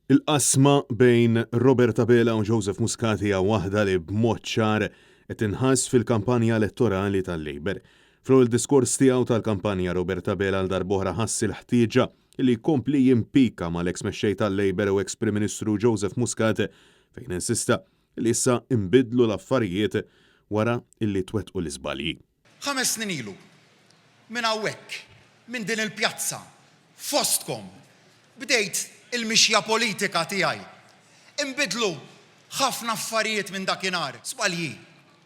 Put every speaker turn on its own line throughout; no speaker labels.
Il-qasma bejn Robert Abela u Joseph Muscat hija waħda li b'mod ċar qed inħass fil-kampanja elettorali tal-Labor. Fl-ewwel diskors tiegħu tal-kampanja Robert Abela għal darb'oħra ħass il-ħtieġa li jkompli jimpika mal-eks mexxej tal-Labor u eks Prim Ministru Joseph Muscat fejn insista li issa imbidlu l-affarijiet wara illi twettqu l-iżbalji.
5 snin ilu minn hawnhekk minn din il-pjazza fostkom bdejt il-mixja politika tiegħi. Inbidlu ħafna affarijiet minn dakinhar, żbalji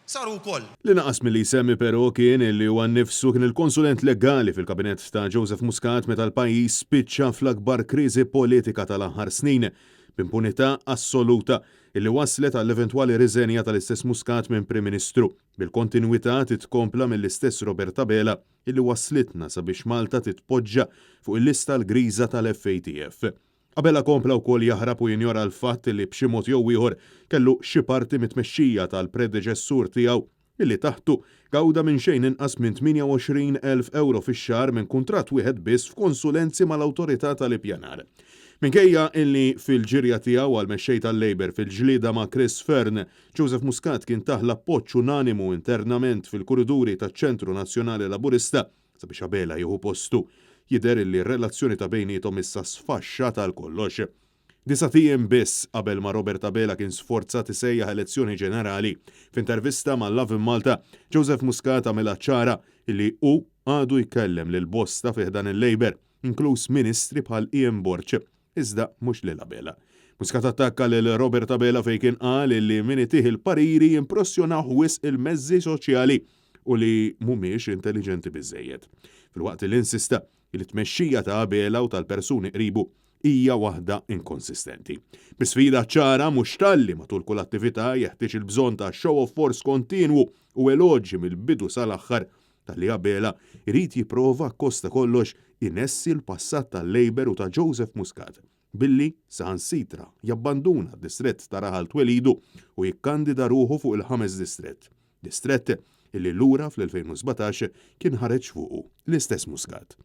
saru wkoll.
Li naqas milli jsemmi però kien illi huwa nnifsu kien il-konsulent legali fil-kabinett ta' Joseph Muscat meta l-pajjiż spiċċa fl-akbar kriżi politika tal-aħħar snin b'impunità assoluta illi waslet għall-eventwali riżenja tal-istess Muscat minn Prim Ministru bil-kontinwità titkompla mill-istess Robert Abela illi waslitna sabiex Malta titpoġġa fuq il-lista l-griża tal-FATF. Abela kompla wkoll jaħrab u jinjora l-fatt li b'xi mod jew ieħor kellu xi parti mit-tmexxija tal-predeċessur tiegħu illi taħtu gawda minn xejn inqas minn 28,000 euro fix-xahar minn kuntratt wieħed biss f'konsulenzi mal-awtorità tal-ippjanar. Minkejja illi fil-ġirja tiegħu għal mexxej tal-Labor fil-ġlieda ma' Chris Fern, Joseph Muscat kien taħ l-appoġġ unanimu internament fil-kuriduri taċ-Ċentru Nazzjonali Laburista sabiex Abela jieħu postu. Jidher li r-relazzjoni ta' bejniethom issa sfaxxata għal kollox. Disatijiem biss qabel ma' Robert Abela kien sforzat isejjaħ elezzjoni ġenerali. F'intervista ma' Love in Malta, Joseph Muscat għamilha ċara illi hu għadu jkellem lil bosta fih dan il-Labor, inkluż ministri bħal Ian Borch, iżda mhux lil Abela. Muscat attakka lil Robert Abela fejn kien qal illi min itih il-pariri jimpressjonaw wisq il-mezzi soċjali u li mhumiex intelligenti biżejjed. Filwaqt li insista il-tmexxija ta' Abela u tal-persuni qribu hija waħda inkonsistenti. Bisfida ċara mhux talli matul kull attività jeħtieġ il-bżonn ta' show of force kontinwu u eloġġi mill-bidu sal-aħħar talli Abela irid jipprova kosta kollox inessi l-passat tal-Labor u ta' Joseph Muscat billi saħansitra jabbanduna d-distrett ta' Raħal Twelidu u jikkandida ruħu fuq il-5 distrett illi lura fl-2017 kien ħareġ fuqu l-istess Muscat.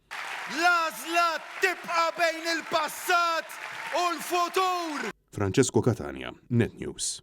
L-għażla tibqa' bejn il-passat u l-futur!
Francesco Catania, Net News.